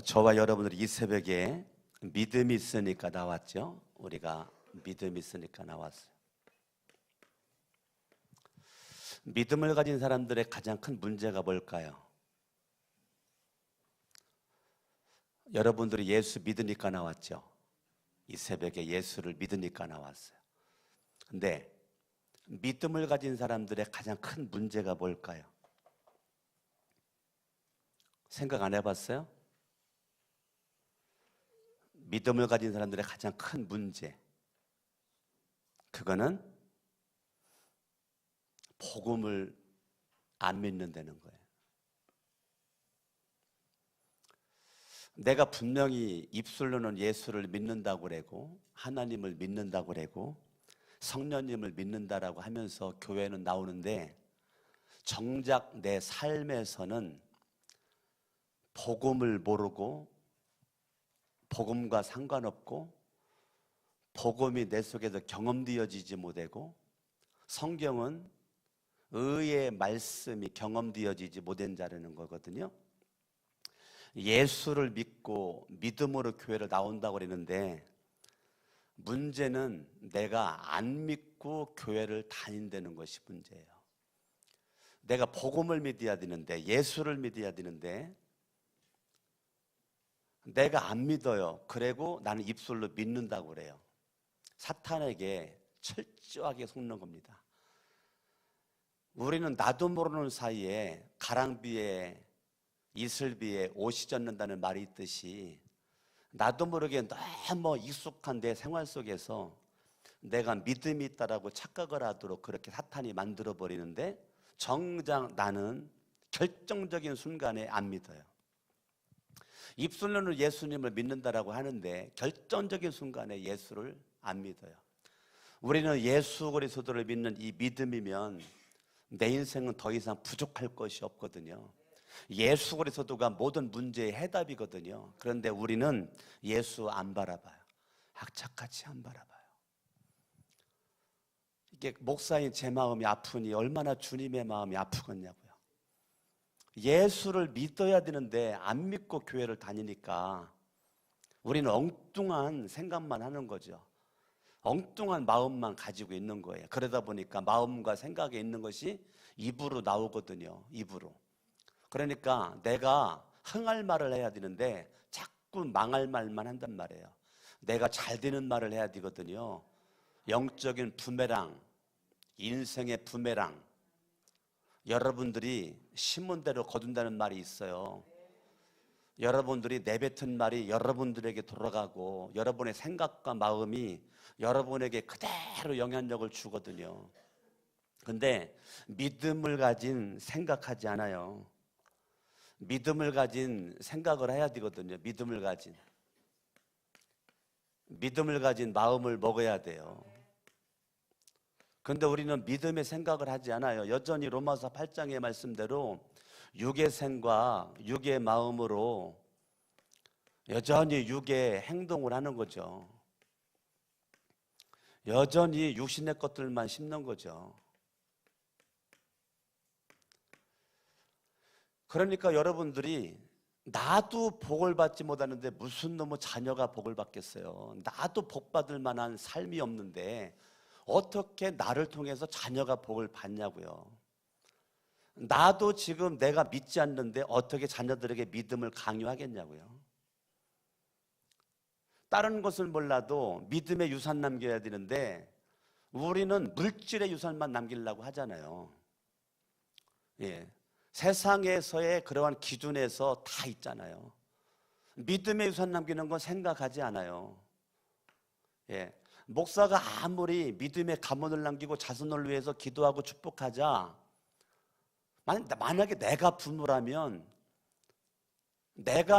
저와 여러분들이 이 새벽에 믿음이 있으니까 나왔죠. 우리가 믿음이 있으니까 나왔어요. 믿음을 가진 사람들의 가장 큰 문제가 뭘까요? 여러분들이 예수 믿으니까 나왔죠. 이 새벽에 예수를 믿으니까 나왔어요. 근데 믿음을 가진 사람들의 가장 큰 문제가 뭘까요? 생각 안 해봤어요? 믿음을 가진 사람들의 가장 큰 문제, 그거는 복음을 안 믿는다는 거예요. 내가 분명히 입술로는 예수를 믿는다고 그러고 하나님을 믿는다고 그러고 성령님을 믿는다라고 하면서 교회는 나오는데 정작 내 삶에서는 복음을 모르고 복음과 상관없고 복음이 내 속에서 경험되어지지 못하고 성경은 의의 말씀이 경험되어지지 못한 자라는 거거든요. 예수를 믿고 믿음으로 교회를 나온다고 그러는데 문제는 내가 안 믿고 교회를 다닌다는 것이 문제예요. 내가 복음을 믿어야 되는데 예수를 믿어야 되는데 내가 안 믿어요. 그리고 나는 입술로 믿는다고 그래요. 사탄에게 철저하게 속는 겁니다. 우리는 나도 모르는 사이에 가랑비에 이슬비에 옷이 젖는다는 말이 있듯이 나도 모르게 너무 익숙한 내 생활 속에서 내가 믿음이 있다라고 착각을 하도록 그렇게 사탄이 만들어 버리는데 정작 나는 결정적인 순간에 안 믿어요. 입술로는 예수님을 믿는다라고 하는데 결정적인 순간에 예수를 안 믿어요. 우리는 예수 그리스도를 믿는 이 믿음이면 내 인생은 더 이상 부족할 것이 없거든요. 예수 그리스도가 모든 문제의 해답이거든요. 그런데 우리는 예수 안 바라봐요. 악착같이 안 바라봐요. 이게 목사인 제 마음이 아프니 얼마나 주님의 마음이 아프겠냐고요. 예수를 믿어야 되는데 안 믿고 교회를 다니니까 우리는 엉뚱한 생각만 하는 거죠. 엉뚱한 마음만 가지고 있는 거예요. 그러다 보니까 마음과 생각에 있는 것이 입으로 나오거든요. 입으로. 그러니까 내가 흥할 말을 해야 되는데 자꾸 망할 말만 한단 말이에요. 내가 잘 되는 말을 해야 되거든요. 영적인 부메랑, 인생의 부메랑. 여러분들이 심은 대로 거둔다는 말이 있어요. 여러분들이 내뱉은 말이 여러분들에게 돌아가고 여러분의 생각과 마음이 여러분에게 그대로 영향력을 주거든요. 근데 믿음을 가진 생각하지 않아요. 믿음을 가진 생각을 해야 되거든요. 믿음을 가진 마음을 먹어야 돼요. 근데 우리는 믿음의 생각을 하지 않아요. 여전히 로마서 8장의 말씀대로 육의 생과 육의 마음으로 여전히 육의 행동을 하는 거죠. 여전히 육신의 것들만 심는 거죠. 그러니까 여러분들이 나도 복을 받지 못하는데 무슨 놈의 자녀가 복을 받겠어요. 나도 복 받을 만한 삶이 없는데 어떻게 나를 통해서 자녀가 복을 받냐고요. 나도 지금 내가 믿지 않는데 어떻게 자녀들에게 믿음을 강요하겠냐고요. 다른 것을 몰라도 믿음의 유산 남겨야 되는데 우리는 물질의 유산만 남기려고 하잖아요. 예. 세상에서의 그러한 기준에서 다 있잖아요. 믿음의 유산 남기는 건 생각하지 않아요. 예. 목사가 아무리 믿음의 가문을 남기고 자손을 위해서 기도하고 축복하자, 만약에 내가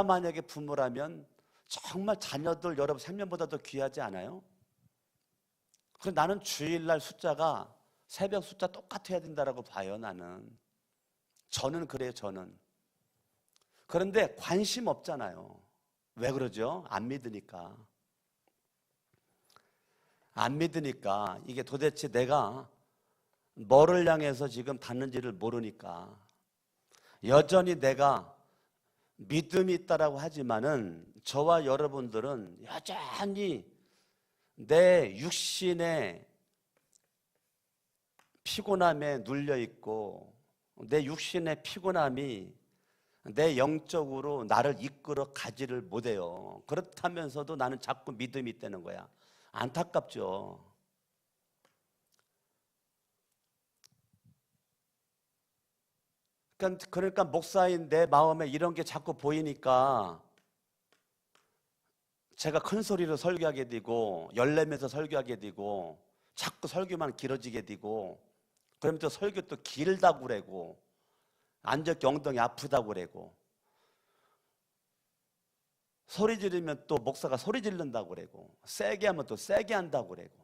만약에 부모라면 정말 자녀들 여러분 생명보다 더 귀하지 않아요? 그래서 나는 주일날 숫자가 새벽 숫자 똑같아야 된다라고 봐요. 저는 그래요. 저는. 그런데 관심 없잖아요. 왜 그러죠? 안 믿으니까 이게 도대체 내가 뭐를 향해서 지금 닿는지를 모르니까 여전히 내가 믿음이 있다라고 하지만은 저와 여러분들은 여전히 내 육신의 피곤함에 눌려 있고 내 육신의 피곤함이 내 영적으로 나를 이끌어 가지를 못해요. 그렇다면서도 나는 자꾸 믿음이 있다는 거야. 안타깝죠. 그러니까 목사인 내 마음에 이런 게 자꾸 보이니까 제가 큰 소리로 설교하게 되고 열내면서 설교하게 되고 자꾸 설교만 길어지게 되고 그러면 또 설교 또 길다고 그러고 앉았기 엉덩이 아프다고 그러고 소리 지르면 또 목사가 소리 지른다고 그러고 세게 하면 또 세게 한다고 그러고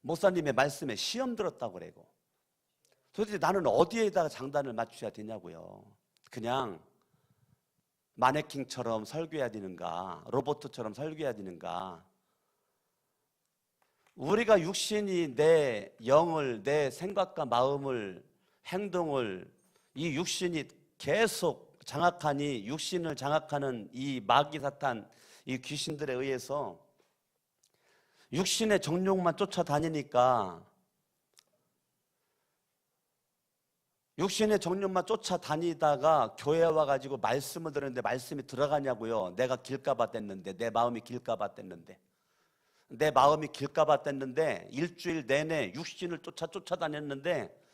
목사님의 말씀에 시험 들었다고 그러고 도대체 나는 어디에다가 장단을 맞춰야 되냐고요. 그냥 마네킹처럼 설교해야 되는가 로봇처럼 설교해야 되는가. 우리가 육신이 내 영을 내 생각과 마음을 행동을 이 육신이 계속 장악하니 육신을 장악하는 이 마귀 사탄 이 귀신들에 의해서 육신의 정욕만 쫓아다니니까 육신의 정욕만 쫓아다니다가 교회 와가지고 말씀을 들었는데 말씀이 들어가냐고요. 내가 길가봐 뗐는데 내 마음이 길가봐 뗐는데 내 마음이 길가봐 뗐는데 일주일 내내 육신을 쫓아다녔는데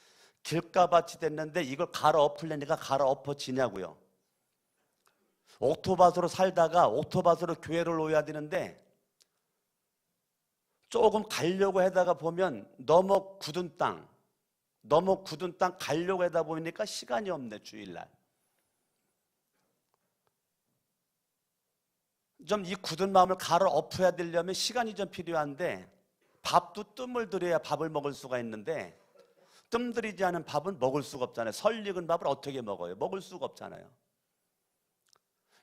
길가밭이 됐는데 이걸 갈아엎으려니까 갈아엎어지냐고요. 옥토밭으로 살다가 옥토밭으로 교회를 오야 되는데 조금 가려고 하다가 보면 너무 굳은 땅 가려고 하다 보니까 시간이 없네. 주일날 좀 이 굳은 마음을 갈아엎어야 되려면 시간이 좀 필요한데 밥도 뜸을 들여야 밥을 먹을 수가 있는데 뜸 들이지 않은 밥은 먹을 수가 없잖아요. 설익은 밥을 어떻게 먹어요? 먹을 수가 없잖아요.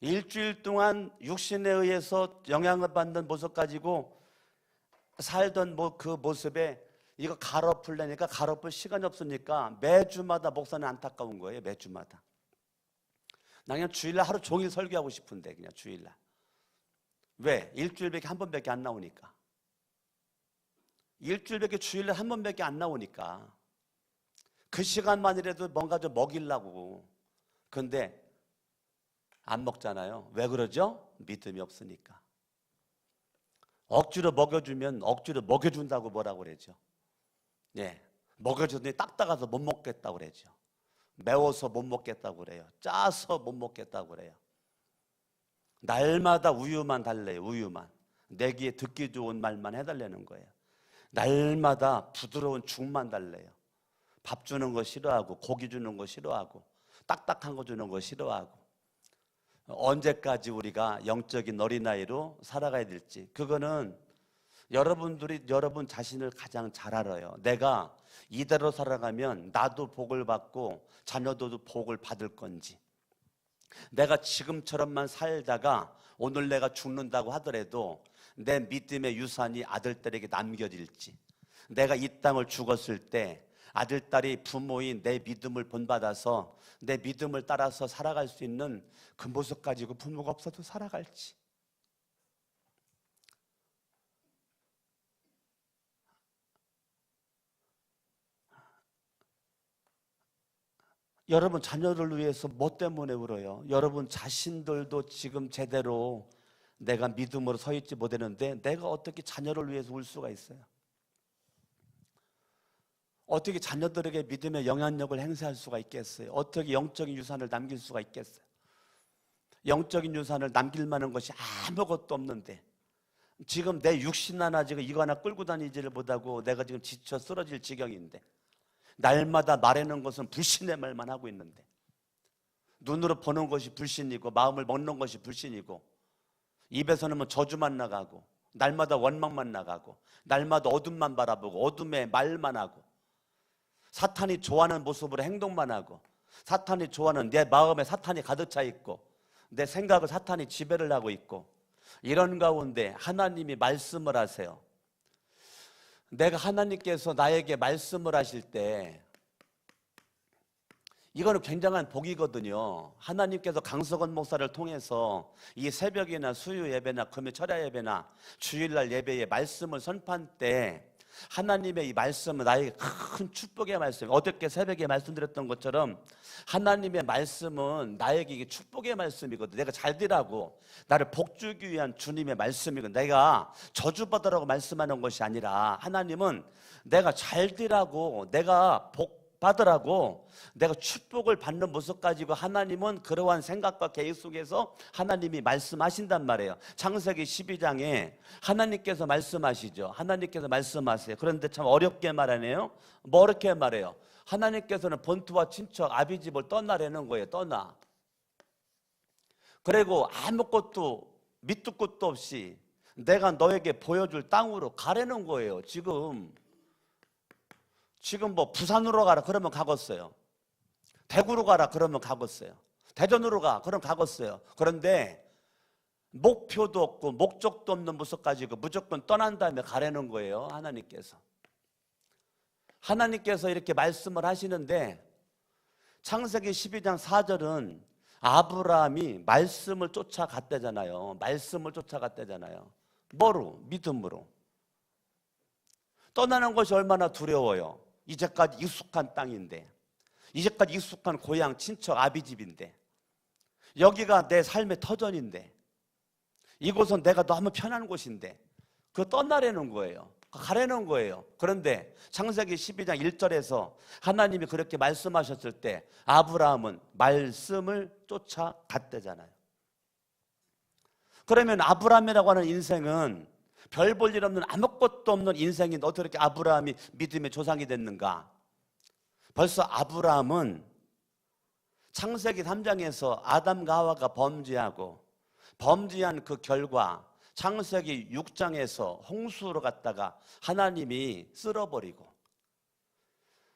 일주일 동안 육신에 의해서 영향을 받는 모습 가지고 살던 그 모습에 이거 갈아엎으려니까 갈아엎을 시간이 없으니까 매주마다 목사는 안타까운 거예요. 매주마다. 나 그냥 주일날 하루 종일 설교하고 싶은데 그냥 주일날. 왜? 일주일밖에 한 번밖에 안 나오니까. 일주일밖에 주일날 한 번밖에 안 나오니까 그 시간만이라도 뭔가 좀 먹이려고. 근데 안 먹잖아요. 왜 그러죠? 믿음이 없으니까. 억지로 먹여주면 억지로 먹여준다고 뭐라고 그러죠? 예, 먹여줬더니 딱딱해서 못 먹겠다고 그러죠. 매워서 못 먹겠다고 그래요. 짜서 못 먹겠다고 그래요. 날마다 우유만 달래요. 우유만. 내 귀에 듣기 좋은 말만 해달라는 거예요. 날마다 부드러운 죽만 달래요. 밥 주는 거 싫어하고 고기 주는 거 싫어하고 딱딱한 거 주는 거 싫어하고 언제까지 우리가 영적인 어린아이로 살아가야 될지 그거는 여러분들이 여러분 자신을 가장 잘 알아요. 내가 이대로 살아가면 나도 복을 받고 자녀도 복을 받을 건지 내가 지금처럼만 살다가 오늘 내가 죽는다고 하더라도 내 믿음의 유산이 아들딸에게 남겨질지 내가 이 땅을 죽었을 때 아들딸이 부모인 내 믿음을 본받아서 내 믿음을 따라서 살아갈 수 있는 그 모습 가지고 부모가 없어도 살아갈지 여러분 자녀를 위해서 뭐 때문에 울어요? 여러분 자신들도 지금 제대로 내가 믿음으로 서 있지 못하는데 내가 어떻게 자녀를 위해서 울 수가 있어요? 어떻게 자녀들에게 믿음의 영향력을 행사할 수가 있겠어요? 어떻게 영적인 유산을 남길 수가 있겠어요? 영적인 유산을 남길 만한 것이 아무것도 없는데 지금 내 육신 하나 지금 이거 하나 끌고 다니지를 못하고 내가 지금 지쳐 쓰러질 지경인데 날마다 말하는 것은 불신의 말만 하고 있는데 눈으로 보는 것이 불신이고 마음을 먹는 것이 불신이고 입에서는 뭐 저주만 나가고 날마다 원망만 나가고 날마다 어둠만 바라보고 어둠의 말만 하고 사탄이 좋아하는 모습으로 행동만 하고 사탄이 좋아하는 내 마음에 사탄이 가득 차 있고 내 생각을 사탄이 지배를 하고 있고 이런 가운데 하나님이 말씀을 하세요. 내가 하나님께서 나에게 말씀을 하실 때 이거는 굉장한 복이거든요. 하나님께서 강석원 목사를 통해서 이 새벽이나 수요 예배나 금요 철야 예배나 주일날 예배에 말씀을 선포할 때 하나님의 이 말씀은 나에게 큰 축복의 말씀이에요. 어저께 새벽에 말씀드렸던 것처럼 하나님의 말씀은 나에게 이게 축복의 말씀이거든. 내가 잘 되라고 나를 복주기 위한 주님의 말씀이거든. 내가 저주받으라고 말씀하는 것이 아니라 하나님은 내가 잘 되라고, 내가 복 받으라고, 내가 축복을 받는 모습 가지고 하나님은 그러한 생각과 계획 속에서 하나님이 말씀하신단 말이에요. 창세기 12장에 하나님께서 말씀하시죠. 하나님께서 말씀하세요. 그런데 참 어렵게 말하네요. 뭐 어렵게 말해요? 하나님께서는 본토와 친척 아비집을 떠나라는 거예요. 떠나. 그리고 아무것도 밑도 끝도 없이 내가 너에게 보여줄 땅으로 가라는 거예요. 지금 뭐 부산으로 가라 그러면 가겠어요. 대구로 가라 그러면 가겠어요. 대전으로 가 그럼 가겠어요. 그런데 목표도 없고 목적도 없는 모습 가지고 무조건 떠난 다음에 가라는 거예요. 하나님께서 이렇게 말씀을 하시는데 창세기 12장 4절은 아브라함이 말씀을 쫓아갔대잖아요. 뭐로? 믿음으로. 떠나는 것이 얼마나 두려워요. 이제까지 익숙한 땅인데, 이제까지 익숙한 고향 친척 아비집인데, 여기가 내 삶의 터전인데, 이곳은 내가 너무 편한 곳인데 그거 떠나라는 거예요. 가라는 거예요. 그런데 창세기 12장 1절에서 하나님이 그렇게 말씀하셨을 때 아브라함은 말씀을 쫓아갔대잖아요. 그러면 아브라함이라고 하는 인생은 별 볼 일 없는 아무것도 없는 인생인데 어떻게 이렇게 아브라함이 믿음의 조상이 됐는가? 벌써 아브라함은 창세기 3장에서 아담과 하와가 범죄한 그 결과 창세기 6장에서 홍수로 갔다가 하나님이 쓸어버리고,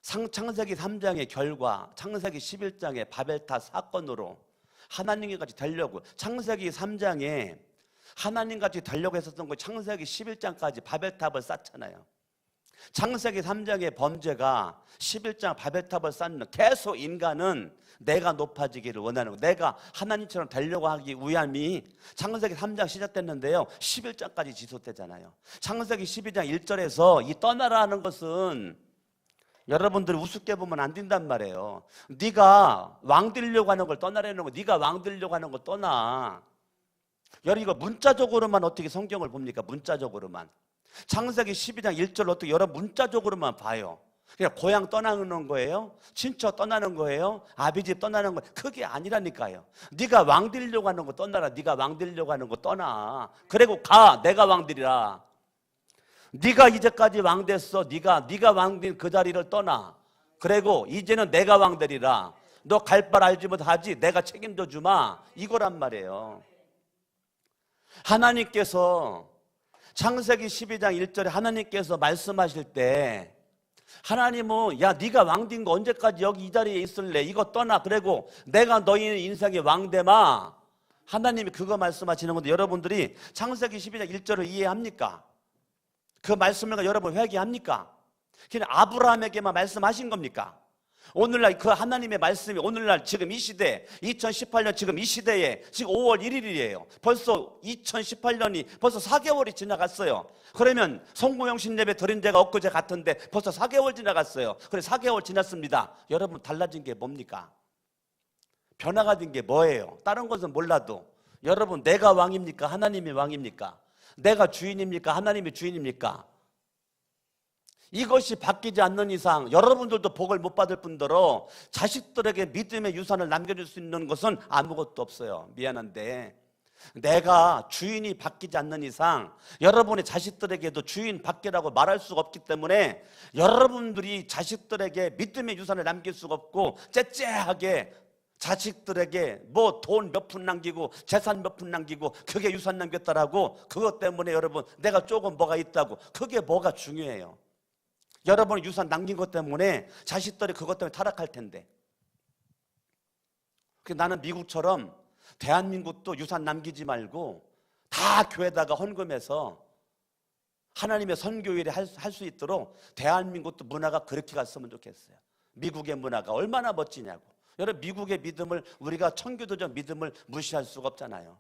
창세기 3장의 결과 창세기 11장의 바벨탑 사건으로 하나님께까지 되려고, 창세기 3장에 하나님같이 되려고 했었던 거 창세기 11장까지 바벨탑을 쌓잖아요. 창세기 3장의 범죄가 11장 바벨탑을 쌓는, 계속 인간은 내가 높아지기를 원하는 거, 내가 하나님처럼 되려고 하기 위함이 창세기 3장 시작됐는데요 11장까지 지속되잖아요. 창세기 12장 1절에서 이 떠나라는 것은 여러분들이 우습게 보면 안 된단 말이에요. 네가 왕 되려고 하는 걸 떠나라는 거, 네가 왕 되려고 하는 거 떠나. 여러분 이거 문자적으로만 어떻게 성경을 봅니까? 문자적으로만. 창세기 12장 1절 어떻게 여러분 문자적으로만 봐요. 그냥 고향 떠나는 거예요? 친척 떠나는 거예요? 아비집 떠나는 거예요? 그게 아니라니까요. 네가 왕 되려고 하는 거 떠나라. 네가 왕 되려고 하는 거 떠나. 그리고 가. 내가 왕 되리라. 네가 이제까지 왕 됐어. 네가 왕 된 그 자리를 떠나. 그리고 이제는 내가 왕 되리라. 너 갈 바 알지 못하지? 내가 책임져 주마. 이거란 말이에요. 하나님께서 창세기 12장 1절에 하나님께서 말씀하실 때 하나님은 야 네가 왕 된 거 언제까지 여기 이 자리에 있을래? 이거 떠나. 그리고 내가 너희 인생의 왕 되마. 하나님이 그거 말씀하시는 건데 여러분들이 창세기 12장 1절을 이해합니까? 그 말씀을 여러분 회개합니까? 그냥 아브라함에게만 말씀하신 겁니까? 오늘날 그 하나님의 말씀이 오늘날 지금 이 시대 2018년 지금 이 시대에 지금 5월 1일이에요. 벌써 2018년이 벌써 4개월이 지나갔어요. 그러면 송구영신 예배 드린 데가 엊그제 같은데 벌써 4개월 지나갔어요. 그래 4개월 지났습니다. 여러분 달라진 게 뭡니까? 변화가 된 게 뭐예요? 다른 것은 몰라도 여러분 내가 왕입니까? 하나님이 왕입니까? 내가 주인입니까? 하나님이 주인입니까? 이것이 바뀌지 않는 이상 여러분들도 복을 못 받을 뿐더러 자식들에게 믿음의 유산을 남겨줄 수 있는 것은 아무것도 없어요. 미안한데 내가 주인이 바뀌지 않는 이상 여러분의 자식들에게도 주인 바뀌라고 말할 수가 없기 때문에 여러분들이 자식들에게 믿음의 유산을 남길 수가 없고 째째하게 자식들에게 뭐 돈 몇 푼 남기고 재산 몇 푼 남기고 그게 유산 남겼다라고 그것 때문에 여러분 내가 조금 뭐가 있다고 그게 뭐가 중요해요. 여러분이 유산 남긴 것 때문에 자식들이 그것 때문에 타락할 텐데 나는 미국처럼 대한민국도 유산 남기지 말고 다 교회다가 헌금해서 하나님의 선교일에 할 수 있도록 대한민국도 문화가 그렇게 갔으면 좋겠어요. 미국의 문화가 얼마나 멋지냐고. 여러분, 미국의 믿음을, 우리가 청교도적 믿음을 무시할 수가 없잖아요.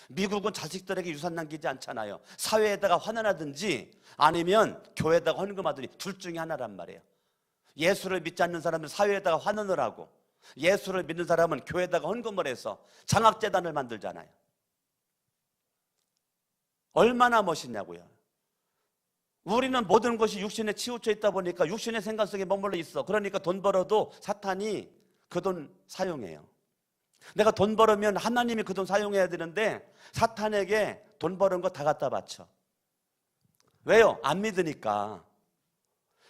미국은 자식들에게 유산 남기지 않잖아요. 사회에다가 환원하든지 아니면 교회에다가 헌금하든지 둘 중에 하나란 말이에요. 예수를 믿지 않는 사람은 사회에다가 환원을 하고, 예수를 믿는 사람은 교회에다가 헌금을 해서 장학재단을 만들잖아요. 얼마나 멋있냐고요. 우리는 모든 것이 육신에 치우쳐 있다 보니까 육신의 생각 속에 머물러 있어. 그러니까 돈 벌어도 사탄이 그 돈 사용해요. 내가 돈 벌으면 하나님이 그 돈 사용해야 되는데 사탄에게 돈 버는 거 다 갖다 바쳐. 왜요? 안 믿으니까.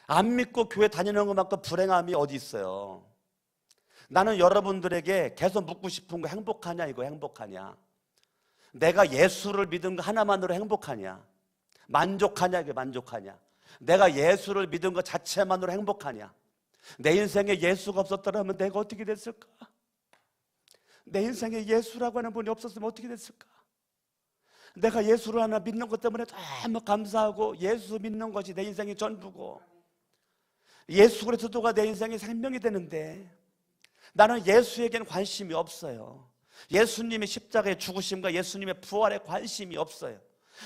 안 믿고 교회 다니는 것만큼 불행함이 어디 있어요. 나는 여러분들에게 계속 묻고 싶은 거, 행복하냐 이거, 행복하냐? 내가 예수를 믿은 거 하나만으로 행복하냐? 만족하냐 이게, 만족하냐? 내가 예수를 믿은 것 자체만으로 행복하냐? 내 인생에 예수가 없었더라면 내가 어떻게 됐을까? 내 인생에 예수라고 하는 분이 없었으면 어떻게 됐을까? 내가 예수를 하나 믿는 것 때문에 너무 감사하고, 예수 믿는 것이 내 인생의 전부고, 예수 그리스도가 내 인생의 생명이 되는데 나는 예수에게는 관심이 없어요. 예수님의 십자가의 죽으심과 예수님의 부활에 관심이 없어요.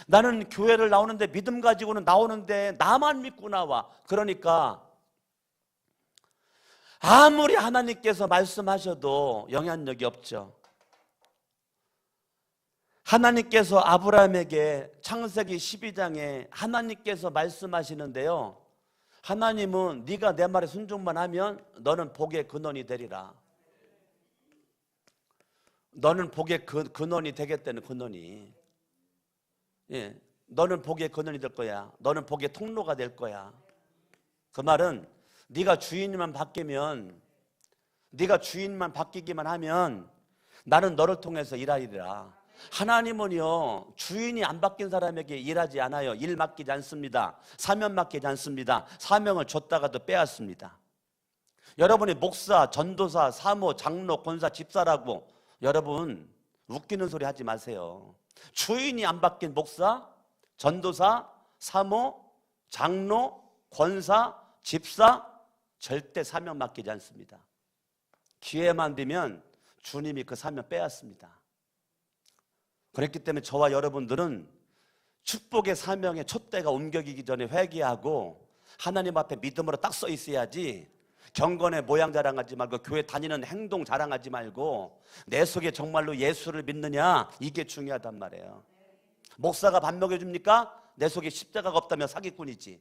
나는 교회를 나오는데, 믿음 가지고는 나오는데 나만 믿고 나와. 그러니까 아무리 하나님께서 말씀하셔도 영향력이 없죠. 하나님께서 아브라함에게 창세기 12장에 하나님께서 말씀하시는데요, 하나님은 네가 내 말에 순종만 하면 너는 복의 근원이 되리라. 너는 복의 근원이 되겠다는, 근원이. 예, 너는 복의 근원이 될 거야. 너는 복의 통로가 될 거야. 그 말은 네가 주인만 바뀌면, 네가 주인만 바뀌기만 하면 나는 너를 통해서 일하리라. 하나님은요, 주인이 안 바뀐 사람에게 일하지 않아요. 일 맡기지 않습니다. 사명 맡기지 않습니다. 사명을 줬다가도 빼앗습니다. 여러분이 목사, 전도사, 사모, 장로, 권사, 집사라고 여러분 웃기는 소리 하지 마세요. 주인이 안 바뀐 목사, 전도사, 사모, 장로, 권사, 집사 절대 사명 맡기지 않습니다. 기회만 되면 주님이 그 사명 빼앗습니다. 그렇기 때문에 저와 여러분들은 축복의 사명의 촛대가 옮겨지기 전에 회개하고 하나님 앞에 믿음으로 딱 서 있어야지, 경건의 모양 자랑하지 말고, 교회 다니는 행동 자랑하지 말고, 내 속에 정말로 예수를 믿느냐, 이게 중요하단 말이에요. 목사가 밥 먹여줍니까? 내 속에 십자가가 없다면 사기꾼이지.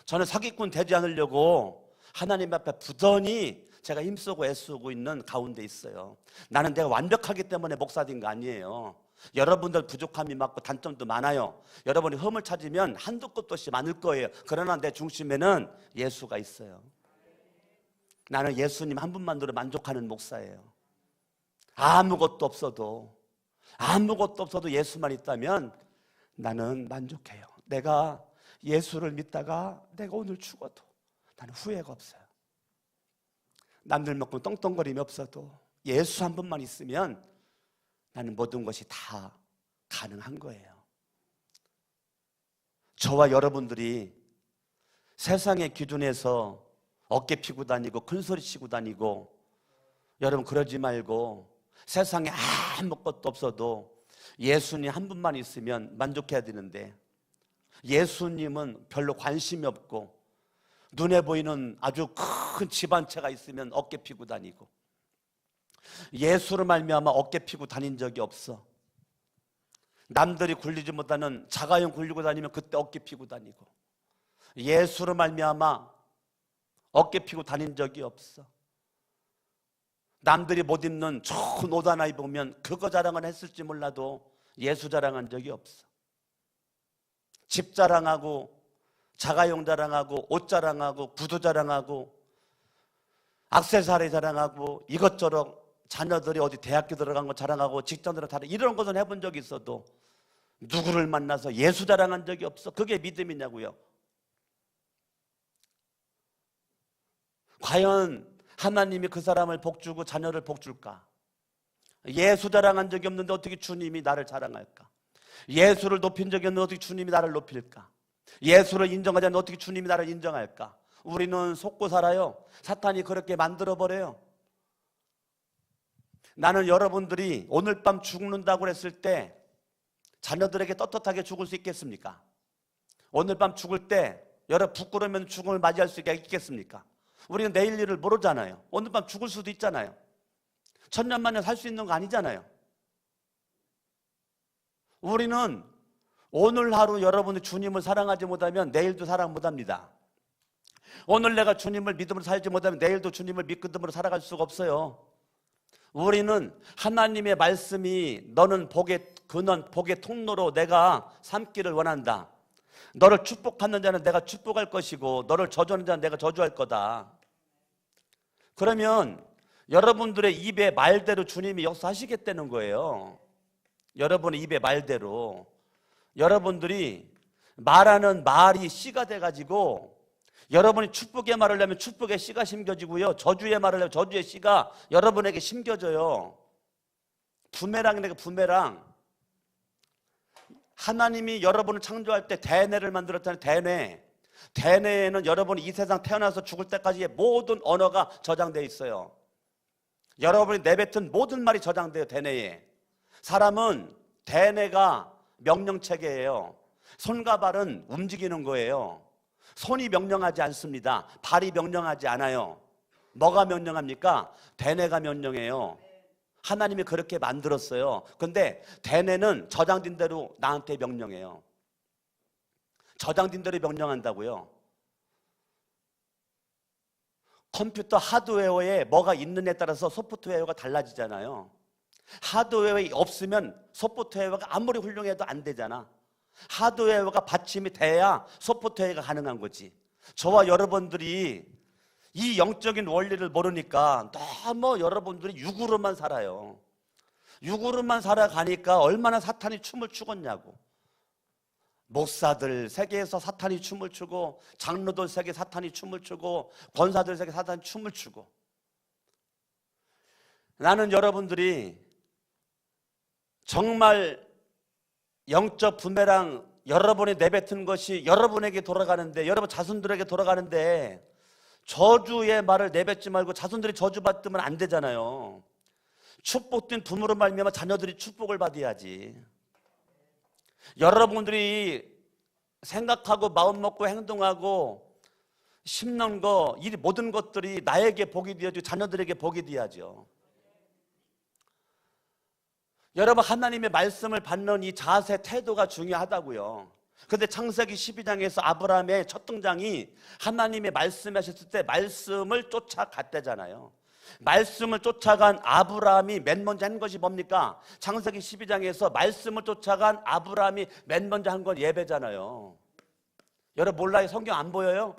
저는 사기꾼 되지 않으려고 하나님 앞에 부단히 제가 힘쓰고 애쓰고 있는 가운데 있어요. 나는 내가 완벽하기 때문에 목사 된 거 아니에요. 여러분들 부족함이 많고 단점도 많아요. 여러분이 흠을 찾으면 한두 끝도 없이 많을 거예요. 그러나 내 중심에는 예수가 있어요. 나는 예수님 한 분만으로 만족하는 목사예요. 아무것도 없어도 예수만 있다면 나는 만족해요. 내가 예수를 믿다가 내가 오늘 죽어도 나는 후회가 없어요. 남들 먹고 떵떵거림이 없어도 예수 한 분만 있으면 나는 모든 것이 다 가능한 거예요. 저와 여러분들이 세상의 기준에서 어깨 피고 다니고 큰소리 치고 다니고, 여러분 그러지 말고 세상에 아무것도 없어도 예수님 한 분만 있으면 만족해야 되는데, 예수님은 별로 관심이 없고 눈에 보이는 아주 큰 집 한 채가 있으면 어깨 피고 다니고, 예수를 말미암아 어깨 피고 다닌 적이 없어. 남들이 굴리지 못하는 자가용 굴리고 다니면 그때 어깨 피고 다니고, 예수를 말미암아 어깨 피고 다닌 적이 없어. 남들이 못 입는 좋은 옷 하나 입으면 그거 자랑은 했을지 몰라도 예수 자랑한 적이 없어. 집 자랑하고 자가용 자랑하고 옷 자랑하고 구두 자랑하고 액세서리 자랑하고 이것저것 자녀들이 어디 대학교 들어간 거 자랑하고 직장 들어간 거, 이런 것은 해본 적이 있어도 누구를 만나서 예수 자랑한 적이 없어. 그게 믿음이냐고요. 과연 하나님이 그 사람을 복주고 자녀를 복줄까? 예수 자랑한 적이 없는데 어떻게 주님이 나를 자랑할까? 예수를 높인 적이 없는데 어떻게 주님이 나를 높일까? 예수를 인정하지 않는데 어떻게 주님이 나를 인정할까? 우리는 속고 살아요. 사탄이 그렇게 만들어버려요. 나는 여러분들이 오늘 밤 죽는다고 그랬을 때 자녀들에게 떳떳하게 죽을 수 있겠습니까? 오늘 밤 죽을 때 여러분 부끄러우면 죽음을 맞이할 수 있겠습니까? 우리는 내일 일을 모르잖아요. 오늘 밤 죽을 수도 있잖아요. 천년만년 살 수 있는 거 아니잖아요. 우리는 오늘 하루 여러분이 주님을 사랑하지 못하면 내일도 사랑 못합니다. 오늘 내가 주님을 믿음으로 살지 못하면 내일도 주님을 믿음으로 살아갈 수가 없어요. 우리는 하나님의 말씀이 너는 복의 근원, 복의 통로로 내가 삼기를 원한다. 너를 축복하는 자는 내가 축복할 것이고 너를 저주하는 자는 내가 저주할 거다. 그러면 여러분들의 입의 말대로 주님이 역사하시겠다는 거예요. 여러분의 입의 말대로. 여러분들이 말하는 말이 씨가 돼가지고 여러분이 축복의 말을 하면 축복의 씨가 심겨지고요, 저주의 말을 하면 저주의 씨가 여러분에게 심겨져요. 부메랑이니까 부메랑. 하나님이 여러분을 창조할 때 대뇌를 만들었잖아요. 대뇌. 대뇌에는 여러분이 이 세상 태어나서 죽을 때까지의 모든 언어가 저장되어 있어요. 여러분이 내뱉은 모든 말이 저장돼요. 대뇌에. 사람은 대뇌가 명령체계예요. 손과 발은 움직이는 거예요. 손이 명령하지 않습니다. 발이 명령하지 않아요. 뭐가 명령합니까? 대뇌가 명령해요. 하나님이 그렇게 만들었어요. 근데 대뇌는 저장된 대로 나한테 명령해요. 저장된 대로 명령한다고요. 컴퓨터 하드웨어에 뭐가 있느냐에 따라서 소프트웨어가 달라지잖아요. 하드웨어가 없으면 소프트웨어가 아무리 훌륭해도 안 되잖아. 하드웨어가 받침이 돼야 소프트웨어가 가능한 거지. 저와 여러분들이 이 영적인 원리를 모르니까 너무 여러분들이 육으로만 살아요. 육으로만 살아가니까 얼마나 사탄이 춤을 추겠냐고. 목사들 세계에서 사탄이 춤을 추고, 장로들 세계 사탄이 춤을 추고, 권사들 세계 사탄이 춤을 추고. 나는 여러분들이 정말 영적 부메랑 여러분이 내뱉은 것이 여러분에게 돌아가는데, 여러분 자손들에게 돌아가는데 저주의 말을 내뱉지 말고 자손들이 저주받으면 안 되잖아요. 축복된 부모로 말미암아 자녀들이 축복을 받아야지. 여러분들이 생각하고 마음 먹고 행동하고 심는 거, 이 모든 것들이 나에게 복이 되어지고 자녀들에게 복이 되어야죠. 여러분, 하나님의 말씀을 받는 이 자세, 태도가 중요하다고요. 근데 창세기 12장에서 아브라함의 첫 등장이 하나님의 말씀하셨을 때 말씀을 쫓아갔대잖아요. 말씀을 쫓아간 아브라함이 맨 먼저 한 것이 뭡니까? 창세기 12장에서 말씀을 쫓아간 아브라함이 맨 먼저 한 건 예배잖아요. 여러분 몰라요? 성경 안 보여요?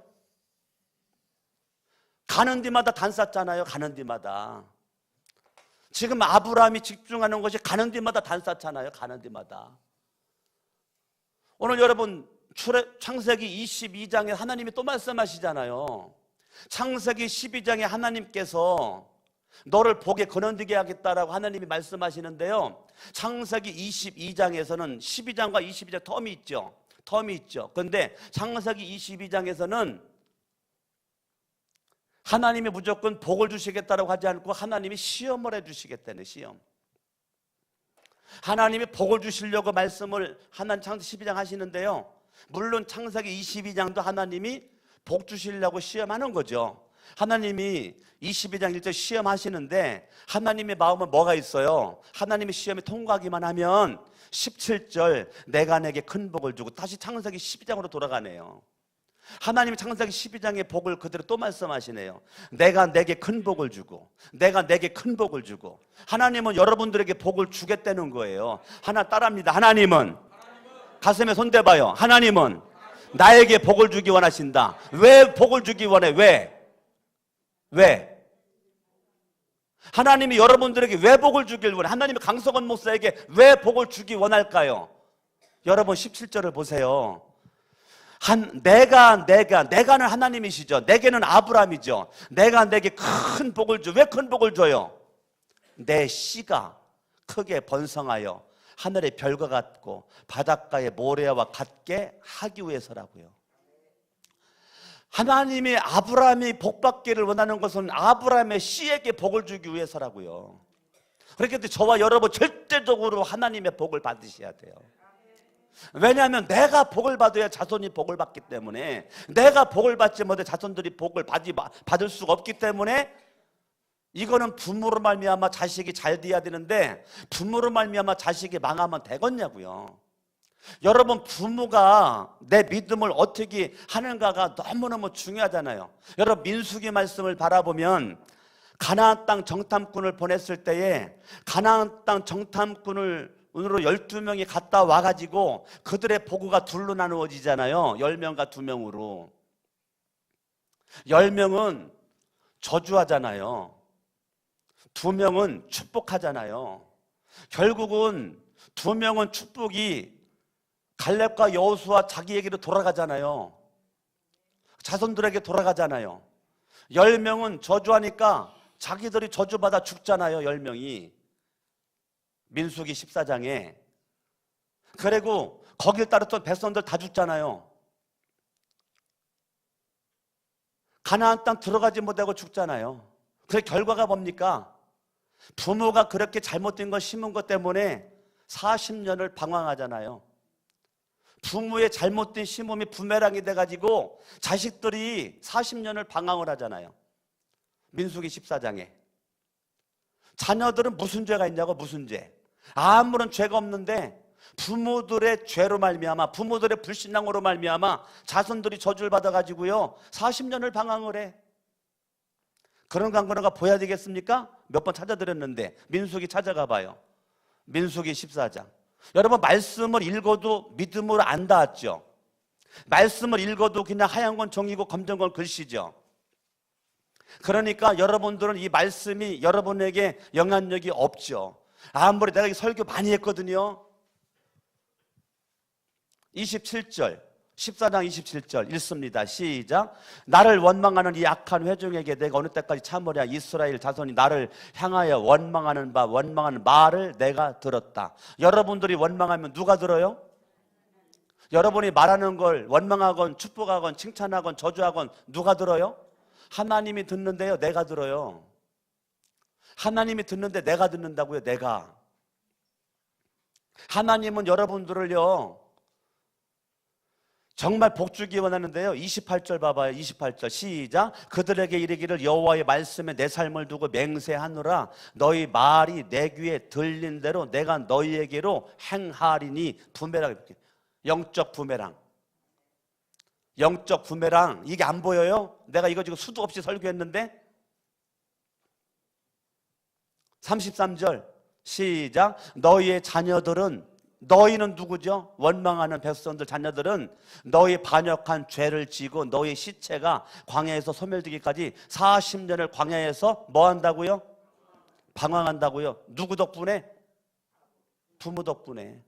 가는 데마다 단 쌌잖아요. 가는 데마다. 지금 아브라함이 집중하는 것이 가는 데마다 단 쌌잖아요. 가는 데마다. 오늘 여러분 창세기 22장에 하나님이 또 말씀하시잖아요. 창세기 12장에 하나님께서 너를 복에 거느리게 하겠다라고 하나님이 말씀하시는데요, 창세기 22장에서는 12장과 22장 텀이 있죠. 텀이 있죠. 그런데 창세기 22장에서는 하나님이 무조건 복을 주시겠다라고 하지 않고 하나님이 시험을 해주시겠다는 시험. 하나님이 복을 주시려고 말씀을 하나님 창세기 12장 하시는데요, 물론 창세기 22장도 하나님이 복 주시려고 시험하는 거죠. 하나님이 22장 1절 시험하시는데 하나님의 마음은 뭐가 있어요? 하나님의 시험에 통과하기만 하면 17절 내가 내게 큰 복을 주고, 다시 창세기 12장으로 돌아가네요. 하나님이 창세기 12장의 복을 그대로 또 말씀하시네요. 내가 내게 큰 복을 주고, 내가 내게 큰 복을 주고. 하나님은 여러분들에게 복을 주겠다는 거예요. 하나 따라합니다. 하나님은 가슴에 손대봐요. 하나님은 나에게 복을 주기 원하신다. 왜 복을 주기 원해? 왜? 하나님이 여러분들에게 왜 복을 주길 원해? 하나님이 강성원 목사에게 왜 복을 주기 원할까요? 여러분 17절을 보세요. 내가는 하나님이시죠. 내게는 아브라함이죠. 내가 내게 큰 복을 줘. 왜 큰 복을 줘요? 내 씨가 크게 번성하여 하늘의 별과 같고 바닷가의 모래와 같게 하기 위해서라고요. 하나님이 아브라함이 복받기를 원하는 것은 아브라함의 씨에게 복을 주기 위해서라고요. 그렇기 저와 여러분 절대적으로 하나님의 복을 받으셔야 돼요. 왜냐하면 내가 복을 받아야 자손이 복을 받기 때문에, 내가 복을 받지 못해 자손들이 복을 받을 수가 없기 때문에, 이거는 부모로 말미암아 자식이 잘 돼야 되는데 부모로 말미암아 자식이 망하면 되겠냐고요. 여러분, 부모가 내 믿음을 어떻게 하는가가 너무너무 중요하잖아요. 여러분, 민수기 말씀을 바라보면 가나안 땅 정탐꾼을 보냈을 때에 가나안 땅 정탐꾼을 으로 12명이 갔다 와가지고 그들의 보고가 둘로 나누어지잖아요. 10명과 2명으로. 10명은 저주하잖아요. 2명은 축복하잖아요. 결국은 2명은 축복이 갈렙과 여호수아 자기에게로 돌아가잖아요. 자손들에게 돌아가잖아요. 10명은 저주하니까 자기들이 저주받아 죽잖아요. 10명이 민수기 14장에. 그리고 거길 따랐던 백성들 다 죽잖아요. 가나안 땅 들어가지 못하고 죽잖아요. 그 결과가 뭡니까? 부모가 그렇게 잘못된 걸 심은 것 때문에 40년을 방황하잖아요. 부모의 잘못된 심음이 부메랑이 돼가지고 자식들이 40년을 방황을 하잖아요. 민수기 14장에. 자녀들은 무슨 죄가 있냐고. 무슨 죄? 아무런 죄가 없는데 부모들의 죄로 말미암아, 부모들의 불신앙으로 말미암아 자손들이 저주를 받아가지고요 40년을 방황을 해. 그런 거 보여야 되겠습니까? 몇 번 찾아드렸는데 민수기 찾아가 봐요. 민수기 14장. 여러분, 말씀을 읽어도 믿음으로 안 닿았죠? 말씀을 읽어도 그냥 하얀 건 종이고 검정 건 글씨죠. 그러니까 여러분들은 이 말씀이 여러분에게 영향력이 없죠. 아무리 내가 설교 많이 했거든요. 27절, 14장 27절 읽습니다. 시작. 나를 원망하는 이 악한 회중에게 내가 어느 때까지 참으랴. 이스라엘 자손이 나를 향하여 원망하는 말을 내가 들었다. 여러분들이 원망하면 누가 들어요? 여러분이 말하는 걸 원망하건 축복하건 칭찬하건 저주하건 누가 들어요? 하나님이 듣는데요, 내가 들어요. 하나님이 듣는데 내가 듣는다고요. 내가. 하나님은 여러분들을요 정말 복주기 원하는데요. 28절 봐봐요. 28절 시작. 그들에게 이르기를 여호와의 말씀에 내 삶을 두고 맹세하노라. 너희 말이 내 귀에 들린 대로 내가 너희에게로 행하리니. 부메랑. 영적 부메랑. 영적 부메랑. 이게 안 보여요? 내가 이거 지금 수도 없이 설교했는데. 33절 시작. 너희의 자녀들은, 너희는 누구죠? 원망하는 백성들 자녀들은 너희 반역한 죄를 지고 너희 시체가 광야에서 소멸되기까지 40년을 광야에서 뭐 한다고요? 방황한다고요. 누구 덕분에? 부모 덕분에.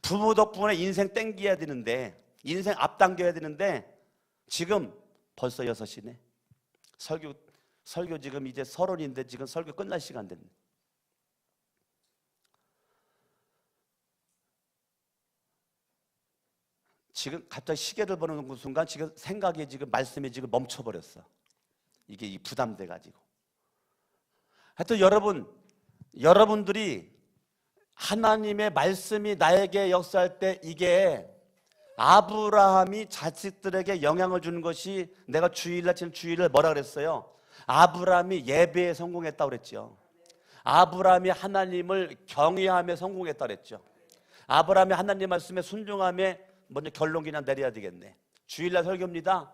부모 덕분에 인생 땡겨야 되는데, 인생 앞당겨야 되는데 지금 벌써 6시네. 설교 지금 이제 30인데 지금 설교 끝날 시간 됐네. 지금 갑자기 시계를 보는 순간 지금 생각이 지금 말씀이 지금 멈춰버렸어. 이게 이 부담돼 가지고. 하여튼 여러분들이 하나님의 말씀이 나에게 역사할 때 이게 아브라함이 자식들에게 영향을 주는 것이, 내가 주일날 지금 주일을 뭐라 그랬어요? 아브라함이 예배에 성공했다고 그랬죠. 아브라함이 하나님을 경외함에 성공했다고 그랬죠. 아브라함이 하나님 말씀에 순종함에 먼저 결론 그냥 내려야 되겠네. 주일날 설교입니다.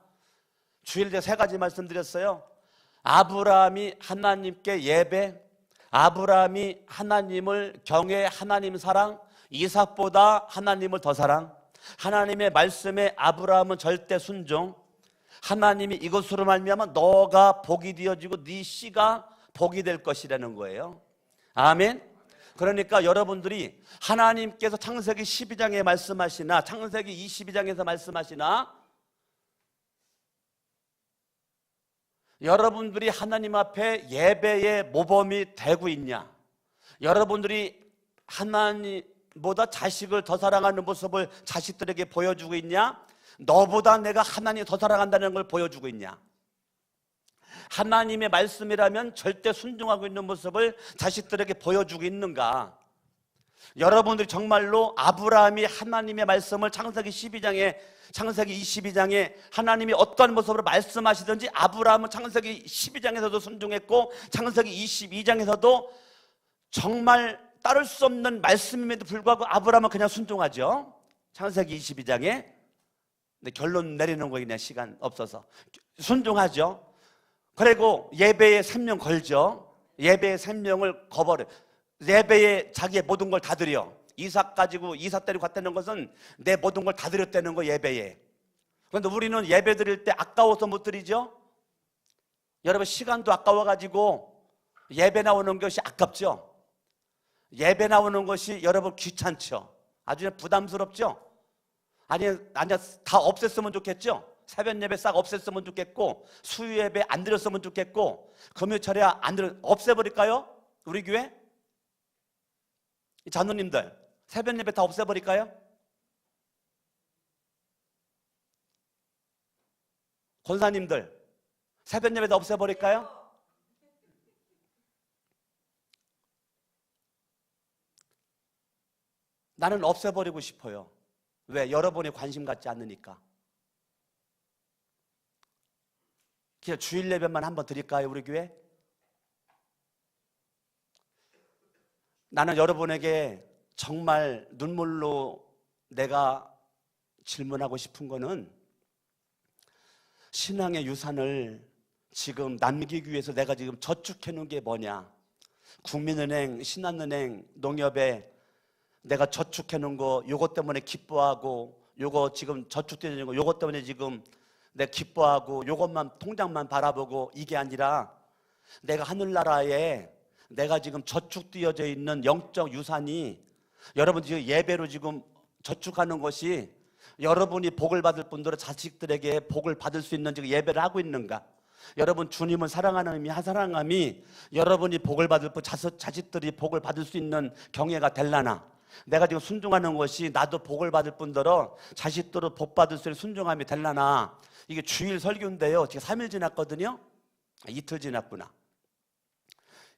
주일 때 3가지 말씀드렸어요. 아브라함이 하나님께 예배, 아브라함이 하나님을 경외, 하나님 사랑, 이삭보다 하나님을 더 사랑, 하나님의 말씀에 아브라함은 절대 순종, 하나님이 이것으로 말미암아 너가 복이 되어지고 네 씨가 복이 될 것이라는 거예요. 아멘. 그러니까 여러분들이 하나님께서 창세기 12장에 말씀하시나 창세기 22장에서 말씀하시나 여러분들이 하나님 앞에 예배의 모범이 되고 있냐? 여러분들이 하나님보다 자식을 더 사랑하는 모습을 자식들에게 보여주고 있냐? 너보다 내가 하나님 더 사랑한다는 걸 보여주고 있냐? 하나님의 말씀이라면 절대 순종하고 있는 모습을 자식들에게 보여주고 있는가? 여러분들이 정말로 아브라함이 하나님의 말씀을 창세기 22장에 하나님이 어떤 모습으로 말씀하시든지 아브라함은 창세기 12장에서도 순종했고 창세기 22장에서도 정말 따를 수 없는 말씀임에도 불구하고 아브라함은 그냥 순종하죠. 창세기 22장에. 근데 결론 내리는 거 그냥 시간 없어서 순종하죠. 그리고 예배에 생명 걸죠. 예배의 생명을 거버려. 예배에 자기의 모든 걸 다 드려. 이삭 가지고 이삭 데리고 갔다는 것은 내 모든 걸 다 드렸다는 거, 예배에. 그런데 우리는 예배 드릴 때 아까워서 못 드리죠. 여러분, 시간도 아까워가지고 예배 나오는 것이 아깝죠. 예배 나오는 것이 여러분 귀찮죠. 아주 부담스럽죠. 아니 다 없앴으면 좋겠죠. 새벽 예배 싹 없앴으면 좋겠고, 수요 예배 안 드렸으면 좋겠고, 금요 철야 안 드려 없애버릴까요? 우리 교회 자녀님들 새벽 예배 다 없애버릴까요? 권사님들 새벽 예배 다 없애버릴까요? 나는 없애버리고 싶어요. 왜? 여러분이 관심 갖지 않으니까. 그냥 주일 예배만 한번 드릴까요, 우리 교회? 나는 여러분에게 정말 눈물로 내가 질문하고 싶은 거는, 신앙의 유산을 지금 남기기 위해서 내가 지금 저축해 놓은 게 뭐냐? 국민은행, 신한은행, 농협에 내가 저축해 놓은 거, 요것 때문에 기뻐하고, 요거 지금 저축되는 거, 요것 때문에 지금 내가 기뻐하고, 요것만 통장만 바라보고, 이게 아니라 내가 하늘나라에 내가 지금 저축되어져 있는 영적 유산이, 여러분 지금 예배로 지금 저축하는 것이 여러분이 복을 받을 분들은 자식들에게 복을 받을 수 있는 지금 예배를 하고 있는가? 여러분 주님을 사랑하는 사랑함이 여러분이 복을 받을 분, 자식들이 복을 받을 수 있는 경외가 될라나? 내가 지금 순종하는 것이 나도 복을 받을 뿐더러 자식들도 복 받을 수 있는 순종함이 될라나? 이게 주일 설교인데요, 지금 3일 지났거든요. 이틀 지났구나.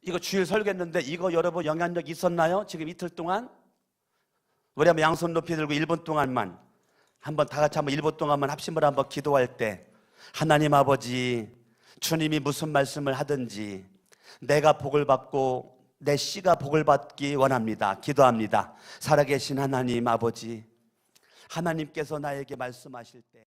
이거 주일 설교했는데 이거 여러분 영향력 있었나요? 지금 이틀 동안? 우리 한번 양손 높이 들고 1분 동안만 한번 다 같이 한번 1분 동안만 합심을 한번 기도할 때, 하나님 아버지, 주님이 무슨 말씀을 하든지 내가 복을 받고 내 씨가 복을 받기 원합니다. 기도합니다. 살아계신 하나님 아버지, 하나님께서 나에게 말씀하실 때